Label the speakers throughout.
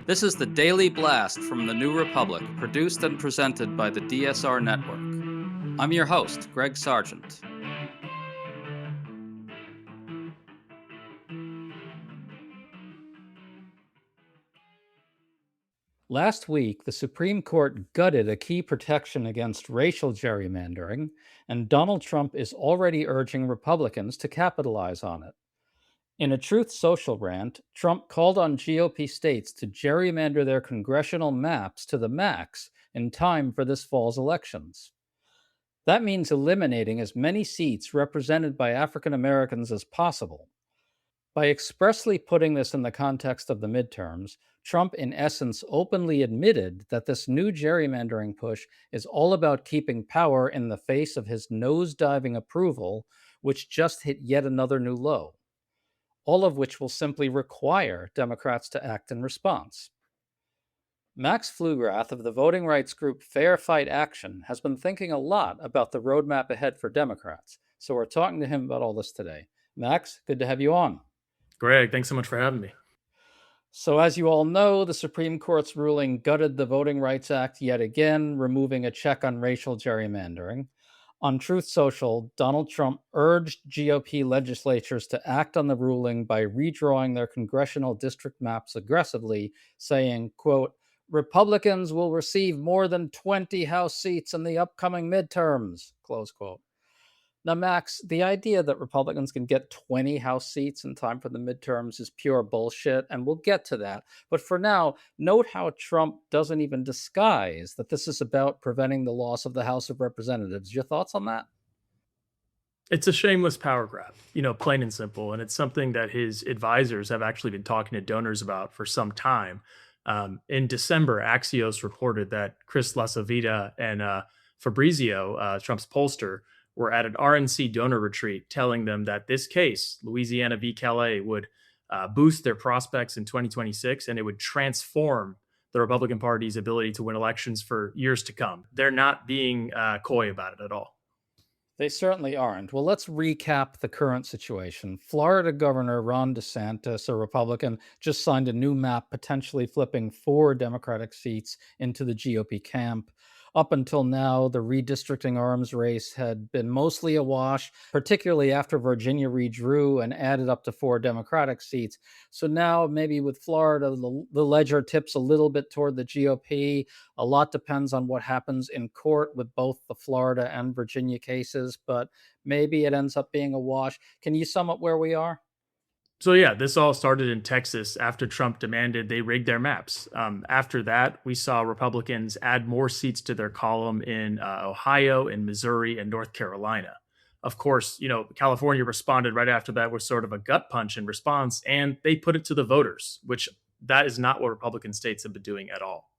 Speaker 1: This is the Daily Blast from the New Republic, produced and presented by the DSR Network. I'm your host, Greg Sargent. Last week, the Supreme Court gutted a key protection against racial gerrymandering, and Donald Trump is already urging Republicans to capitalize on it. In a Truth Social rant, Trump called on GOP states to gerrymander their congressional maps to the max in time for this fall's elections. That means eliminating as many seats represented by African Americans as possible. By expressly putting this in the context of the midterms, Trump, in essence, openly admitted that this new gerrymandering push is all about keeping power in the face of his nose-diving approval, which just hit yet another new low, all of which will simply require Democrats to act in response. Max Flugrath of the voting rights group Fair Fight Action has been thinking a lot about the roadmap ahead for Democrats, so we're talking to him about all this today. Max, good to have you on.
Speaker 2: Greg, thanks so much for having me.
Speaker 1: So, as you all know, the Supreme Court's ruling gutted the Voting Rights Act yet again, removing a check on racial gerrymandering. On Truth Social, Donald Trump urged GOP legislatures to act on the ruling by redrawing their congressional district maps aggressively, saying, quote, Republicans will receive more than 20 House seats in the upcoming midterms, close quote. Now, Max, the idea that Republicans can get 20 House seats in time for the midterms is pure bullshit, and we'll get to that. But for now, note how Trump doesn't even disguise that this is about preventing the loss of the House of Representatives. Your thoughts on that?
Speaker 2: It's a shameless power grab, plain and simple. And it's something that his advisors have actually been talking to donors about for some time. In December, Axios reported that Chris LaCivita and Fabrizio, Trump's pollster, were at an RNC donor retreat telling them that this case, Louisiana v. Calais, would boost their prospects in 2026 and it would transform the Republican Party's ability to win elections for years to come. They're not being coy about it at all.
Speaker 1: They certainly aren't. Well, let's recap the current situation. Florida Governor Ron DeSantis, a Republican, just signed a new map potentially flipping 4 Democratic seats into the GOP camp. Up until now, the redistricting arms race had been mostly a wash, particularly after Virginia redrew and added up to 4 Democratic seats. So now, maybe with Florida, the ledger tips a little bit toward the GOP. A lot depends on what happens in court with both the Florida and Virginia cases, but maybe it ends up being a wash. Can you sum up where we are?
Speaker 2: So yeah, this all started in Texas after Trump demanded they rig their maps. After that, we saw Republicans add more seats to their column in Ohio, in Missouri, and North Carolina. Of course, California responded right after that with sort of a gut punch in response, and they put it to the voters, which that is not what Republican states have been doing at all.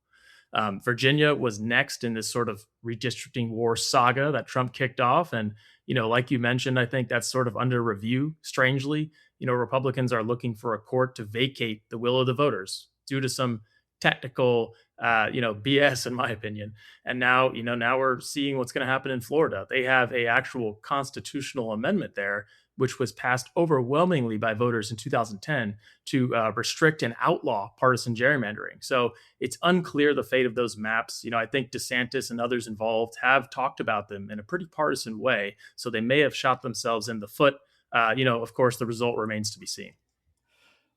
Speaker 2: Virginia was next in this sort of redistricting war saga that Trump kicked off. And, like you mentioned, I think that's sort of under review, strangely. Republicans are looking for a court to vacate the will of the voters due to some technical, BS, in my opinion. And now we're seeing what's going to happen in Florida. They have a actual constitutional amendment there which was passed overwhelmingly by voters in 2010 to restrict and outlaw partisan gerrymandering. So it's unclear the fate of those maps. I think DeSantis and others involved have talked about them in a pretty partisan way. So they may have shot themselves in the foot. Of course, the result remains to be seen.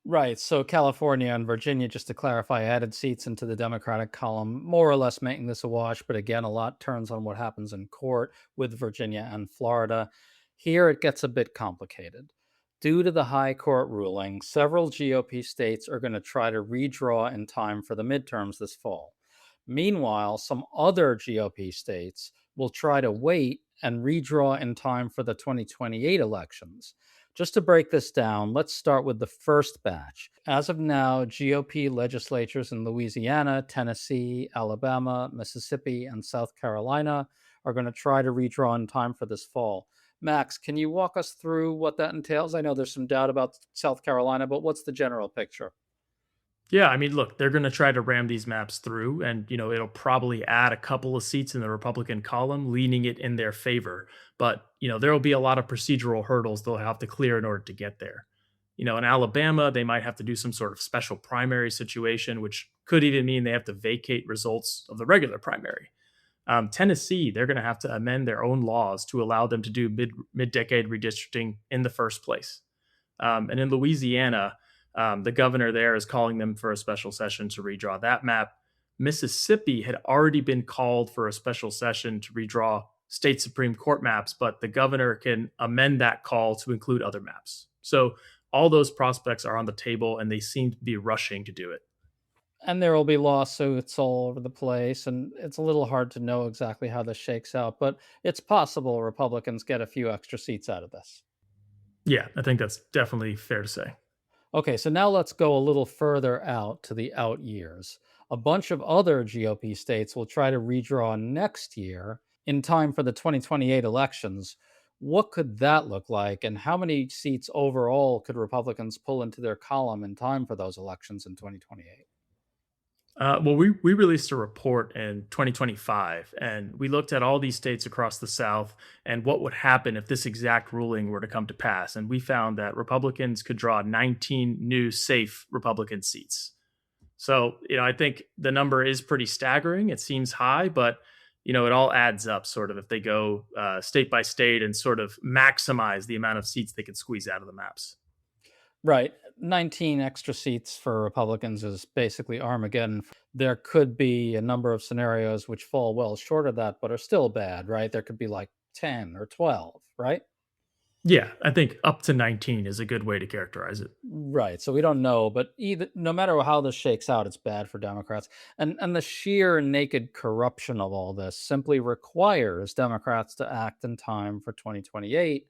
Speaker 1: Right. So California and Virginia, just to clarify, added seats into the Democratic column, more or less making this a wash. But again, a lot turns on what happens in court with Virginia and Florida. Here it gets a bit complicated. Due to the high court ruling, several GOP states are going to try to redraw in time for the midterms this fall. Meanwhile, some other GOP states will try to wait and redraw in time for the 2028 elections. Just to break this down, let's start with the first batch. As of now, GOP legislatures in Louisiana, Tennessee, Alabama, Mississippi, and South Carolina are going to try to redraw in time for this fall. Max, can you walk us through what that entails? I know there's some doubt about South Carolina, but what's the general picture?
Speaker 2: Yeah, I mean, look, they're going to try to ram these maps through, and it'll probably add a couple of seats in the Republican column, leaning it in their favor. But there will be a lot of procedural hurdles they'll have to clear in order to get there. In Alabama, they might have to do some sort of special primary situation, which could even mean they have to vacate results of the regular primary. Tennessee, they're going to have to amend their own laws to allow them to do mid decade redistricting in the first place. And in Louisiana, the governor there is calling them for a special session to redraw that map. Mississippi had already been called for a special session to redraw state Supreme Court maps, but the governor can amend that call to include other maps. So all those prospects are on the table, and they seem to be rushing to do it.
Speaker 1: And there will be lawsuits all over the place, and it's a little hard to know exactly how this shakes out, but it's possible Republicans get a few extra seats out of this.
Speaker 2: Yeah, I think that's definitely fair to say.
Speaker 1: Okay, so now let's go a little further out to the out years. A bunch of other GOP states will try to redraw next year in time for the 2028 elections. What could that look like, and how many seats overall could Republicans pull into their column in time for those elections in 2028?
Speaker 2: Well, we released a report in 2025, and we looked at all these states across the South and what would happen if this exact ruling were to come to pass. And we found that Republicans could draw 19 new safe Republican seats. So, I think the number is pretty staggering. It seems high, but it all adds up sort of if they go state by state and sort of maximize the amount of seats they can squeeze out of the maps.
Speaker 1: Right. 19 extra seats for Republicans is basically Armageddon. There could be a number of scenarios which fall well short of that, but are still bad, right? There could be like 10 or 12, right?
Speaker 2: Yeah, I think up to 19 is a good way to characterize it.
Speaker 1: Right. So we don't know, but either no matter how this shakes out, it's bad for Democrats. And the sheer naked corruption of all this simply requires Democrats to act in time for 2028.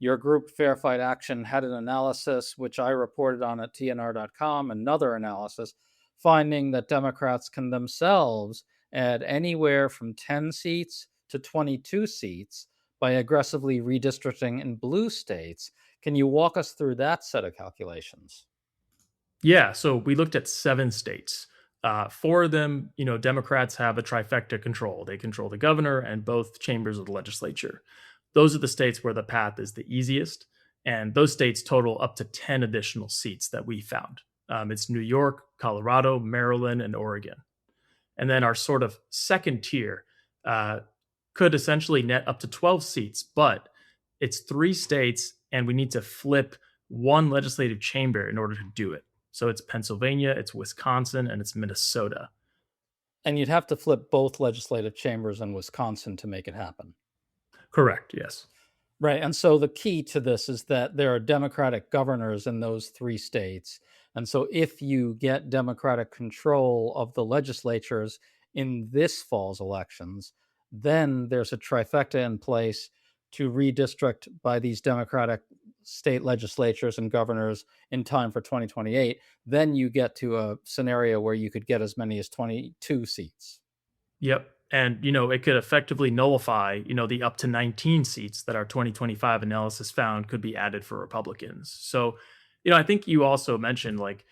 Speaker 1: Your group, Fair Fight Action, had an analysis, which I reported on at TNR.com, another analysis, finding that Democrats can themselves add anywhere from 10 seats to 22 seats by aggressively redistricting in blue states. Can you walk us through that set of calculations?
Speaker 2: Yeah, so we looked at 7 states. Four of them, Democrats have a trifecta control. They control the governor and both chambers of the legislature. Those are the states where the path is the easiest, and those states total up to 10 additional seats that we found. It's New York, Colorado, Maryland, and Oregon. And then our sort of second tier could essentially net up to 12 seats, but it's 3 states, and we need to flip one legislative chamber in order to do it. So it's Pennsylvania, it's Wisconsin, and it's Minnesota.
Speaker 1: And you'd have to flip both legislative chambers in Wisconsin to make it happen.
Speaker 2: Correct, yes.
Speaker 1: Right. And so the key to this is that there are Democratic governors in those 3 states. And so if you get Democratic control of the legislatures in this fall's elections, then there's a trifecta in place to redistrict by these Democratic state legislatures and governors in time for 2028. Then you get to a scenario where you could get as many as 22 seats.
Speaker 2: Yep. And, it could effectively nullify, the up to 19 seats that our 2025 analysis found could be added for Republicans. So, I think you also mentioned like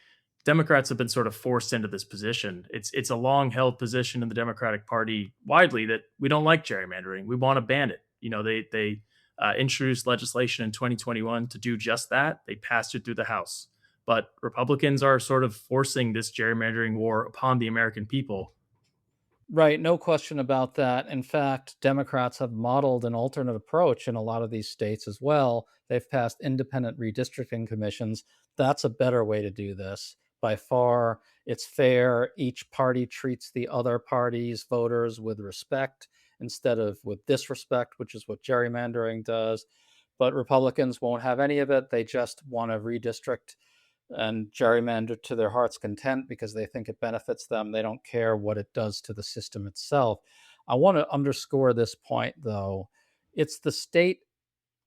Speaker 2: Democrats have been sort of forced into this position. It's a long held position in the Democratic Party widely that we don't like gerrymandering. We want to ban it. They introduced legislation in 2021 to do just that. They passed it through the House. But Republicans are sort of forcing this gerrymandering war upon the American people.
Speaker 1: Right, no question about that. In fact, Democrats have modeled an alternate approach in a lot of these states as well. They've passed independent redistricting commissions. That's a better way to do this. By far, it's fair. Each party treats the other party's voters with respect instead of with disrespect, which is what gerrymandering does. But Republicans won't have any of it. They just want to redistrict and gerrymander to their heart's content because they think it benefits them. They don't care what it does to the system itself. I want to underscore this point, though. It's the state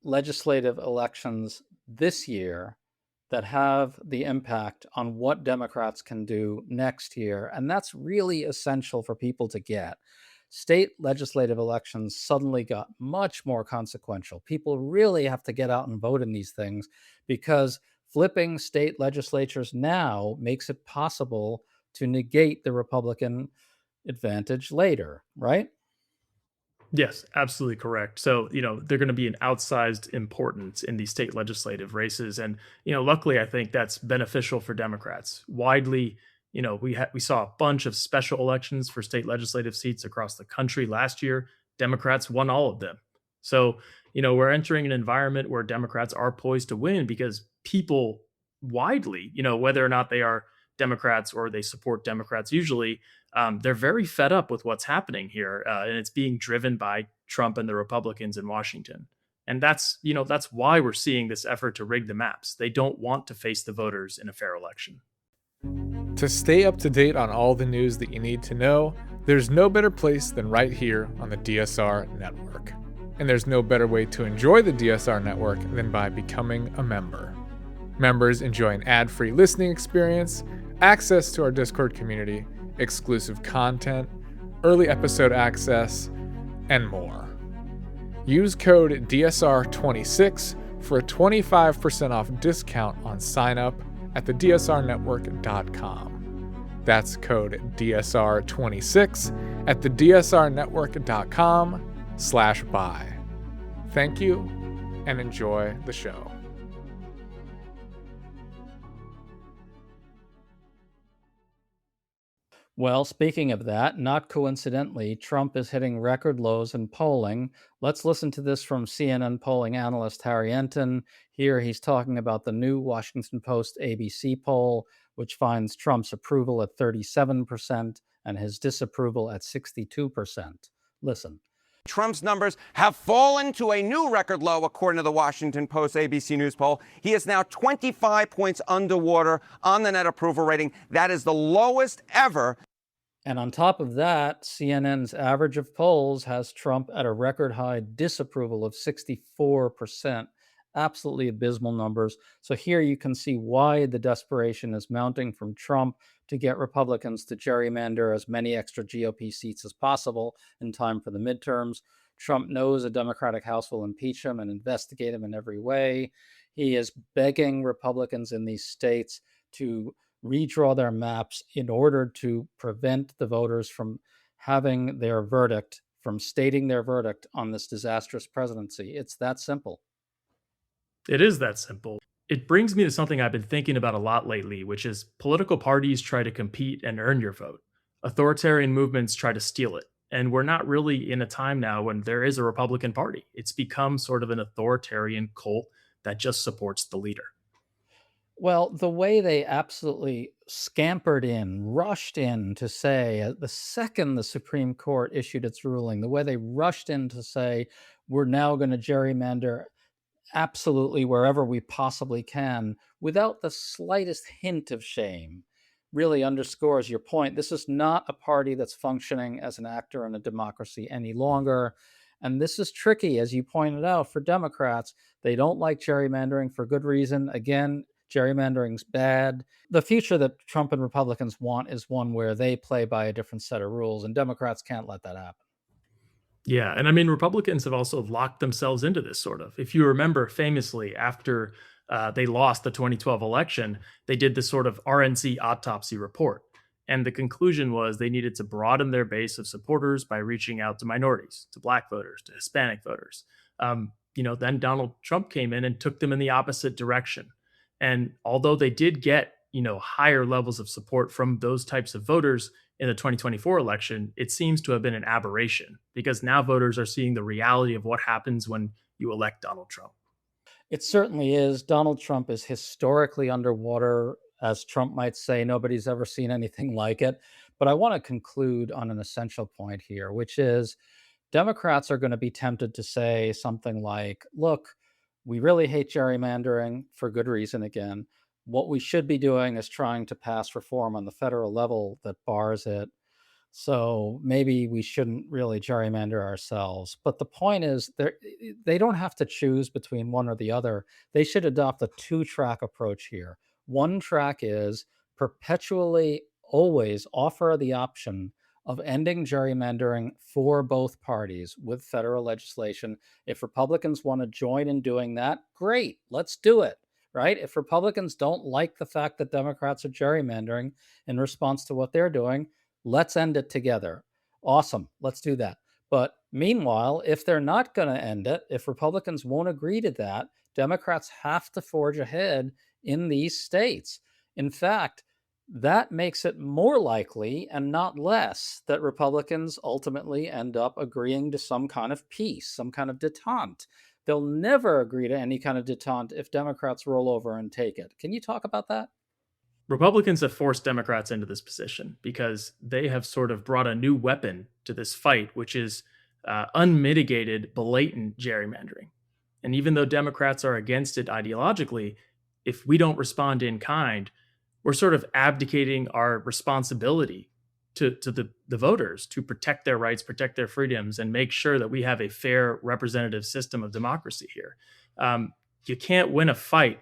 Speaker 1: legislative elections this year that have the impact on what Democrats can do next year. And that's really essential for people to get. State legislative elections suddenly got much more consequential. People really have to get out and vote in these things because flipping state legislatures now makes it possible to negate the Republican advantage later, right?
Speaker 2: Yes, absolutely correct. So, they're going to be an outsized importance in these state legislative races. And, luckily, I think that's beneficial for Democrats. Widely, We saw a bunch of special elections for state legislative seats across the country last year. Democrats won all of them. So, we're entering an environment where Democrats are poised to win because people widely, whether or not they are Democrats or they support Democrats, usually they're very fed up with what's happening here, and it's being driven by Trump and the Republicans in Washington. And that's why we're seeing this effort to rig the maps. They don't want to face the voters in a fair election.
Speaker 3: To stay up to date on all the news that you need to know, there's no better place than right here on the DSR network. And there's no better way to enjoy the DSR network than by becoming a member. Members enjoy an ad-free listening experience, access to our Discord community, exclusive content, early episode access, and more. Use code DSR26 for a 25% off discount on sign up at thedsrnetwork.com. That's code DSR26 at thedsrnetwork.com/buy. Thank you and enjoy the show.
Speaker 1: Well, speaking of that, not coincidentally, Trump is hitting record lows in polling. Let's listen to this from CNN polling analyst Harry Enton. Here he's talking about the new Washington Post ABC poll, which finds Trump's approval at 37% and his disapproval at 62%. Listen.
Speaker 4: Trump's numbers have fallen to a new record low, according to the Washington Post ABC News poll. He is now 25 points underwater on the net approval rating. That is the lowest ever.
Speaker 1: And on top of that, CNN's average of polls has Trump at a record high disapproval of 64%. Absolutely abysmal numbers. So here you can see why the desperation is mounting from Trump to get Republicans to gerrymander as many extra GOP seats as possible in time for the midterms. Trump knows a Democratic House will impeach him and investigate him in every way. He is begging Republicans in these states to redraw their maps in order to prevent the voters from having their verdict, from stating their verdict on this disastrous presidency. It's that simple.
Speaker 2: It is that simple. It brings me to something I've been thinking about a lot lately, which is political parties try to compete and earn your vote. Authoritarian movements try to steal it. And we're not really in a time now when there is a Republican Party. It's become sort of an authoritarian cult that just supports the leader.
Speaker 1: Well, the way they absolutely scampered in, rushed in to say, the second the Supreme Court issued its ruling, the way they rushed in to say, we're now going to gerrymander absolutely wherever we possibly can without the slightest hint of shame, really underscores your point. This is not a party that's functioning as an actor in a democracy any longer. And this is tricky, as you pointed out, for Democrats. They don't like gerrymandering for good reason. Again, gerrymandering's bad. The future that Trump and Republicans want is one where they play by a different set of rules, and Democrats can't let that happen.
Speaker 2: Yeah. And I mean, Republicans have also locked themselves into this sort of. If you remember famously, after they lost the 2012 election, they did this sort of RNC autopsy report. And the conclusion was they needed to broaden their base of supporters by reaching out to minorities, to Black voters, to Hispanic voters. Then Donald Trump came in and took them in the opposite direction. And although they did get, higher levels of support from those types of voters in the 2024 election, it seems to have been an aberration because now voters are seeing the reality of what happens when you elect Donald Trump.
Speaker 1: It certainly is. Donald Trump is historically underwater. As Trump might say, nobody's ever seen anything like it. But I want to conclude on an essential point here, which is Democrats are going to be tempted to say something like, look, we really hate gerrymandering for good reason again. What we should be doing is trying to pass reform on the federal level that bars it. So maybe we shouldn't really gerrymander ourselves. But the point is, they don't have to choose between one or the other. They should adopt a two-track approach here. One track is perpetually, always offer the option of ending gerrymandering for both parties with federal legislation. If Republicans want to join in doing that, great, let's do it, right? If Republicans don't like the fact that Democrats are gerrymandering in response to what they're doing, let's end it together. Awesome, let's do that. But meanwhile, if they're not going to end it, if Republicans won't agree to that, Democrats have to forge ahead in these states. In fact, that makes it more likely and not less that Republicans ultimately end up agreeing to some kind of peace, some kind of detente. They'll never agree to any kind of detente if Democrats roll over and take it. Can you talk about that?
Speaker 2: Republicans have forced Democrats into this position because they have sort of brought a new weapon to this fight, which is unmitigated, blatant gerrymandering. And even though Democrats are against it ideologically, if we don't respond in kind, we're sort of abdicating our responsibility to the voters to protect their rights, protect their freedoms, and make sure that we have a fair representative system of democracy here. You can't win a fight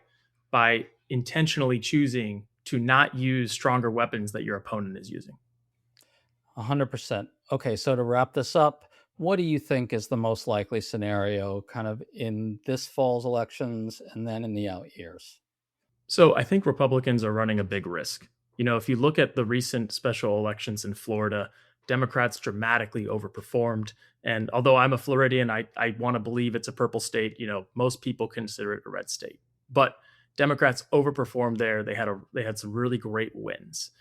Speaker 2: by intentionally choosing to not use stronger weapons that your opponent is using.
Speaker 1: 100%. Okay, so to wrap this up, what do you think is the most likely scenario kind of in this fall's elections and then in the out years?
Speaker 2: So I think Republicans are running a big risk. If you look at the recent special elections in Florida, Democrats dramatically overperformed. And although I'm a Floridian, I want to believe it's a purple state. Most people consider it a red state. But Democrats overperformed there. They had some really great wins.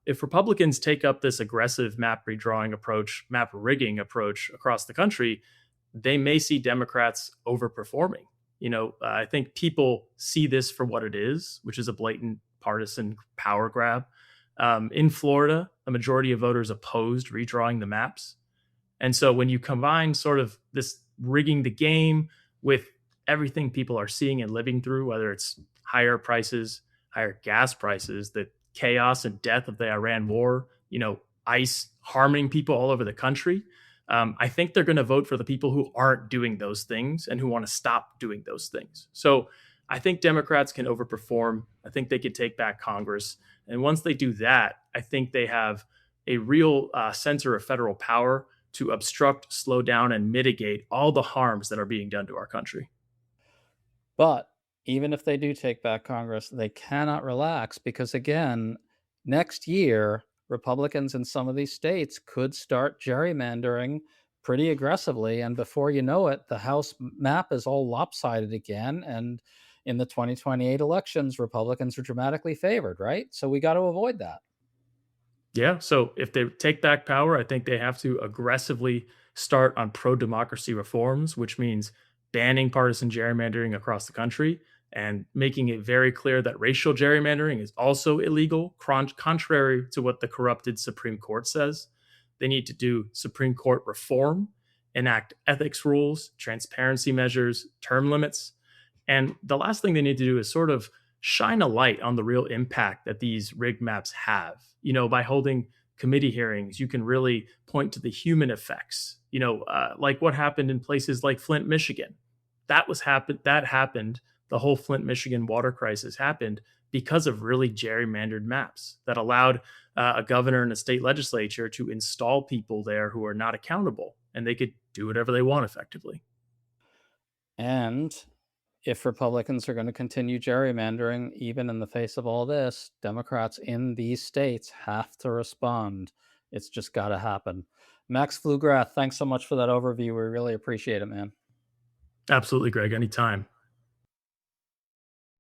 Speaker 2: If Republicans take up this aggressive map redrawing approach, map rigging approach across the country, they may see Democrats overperforming. I think people see this for what it is, which is a blatant partisan power grab. In Florida, a majority of voters opposed redrawing the maps. And so when you combine sort of this rigging the game with everything people are seeing and living through, whether it's higher prices, higher gas prices, the chaos and death of the Iran war, ICE harming people all over the country, I think they're going to vote for the people who aren't doing those things and who want to stop doing those things. So I think Democrats can overperform. I think they could take back Congress. And once they do that, I think they have a real center of federal power to obstruct, slow down, and mitigate all the harms that are being done to our country.
Speaker 1: But even if they do take back Congress, they cannot relax because, again, next year, Republicans in some of these states could start gerrymandering pretty aggressively. And before you know it, the House map is all lopsided again. And in the 2028 elections, Republicans are dramatically favored, right? So we got to avoid that.
Speaker 2: Yeah. So if they take back power, I think they have to aggressively start on pro-democracy reforms, which means banning partisan gerrymandering across the country and making it very clear that racial gerrymandering is also illegal, contrary to what the corrupted Supreme Court says. They need to do Supreme Court reform, enact ethics rules, transparency measures, term limits. And the last thing they need to do is sort of shine a light on the real impact that these rigged maps have. By holding committee hearings, you can really point to the human effects, like what happened in places like Flint, Michigan. That happened. The whole Flint, Michigan water crisis happened because of really gerrymandered maps that allowed a governor and a state legislature to install people there who are not accountable, and they could do whatever they want effectively.
Speaker 1: And if Republicans are going to continue gerrymandering, even in the face of all this, Democrats in these states have to respond. It's just got to happen. Max Pflugrath, thanks so much for that overview. We really appreciate it, man.
Speaker 2: Absolutely, Greg. Anytime.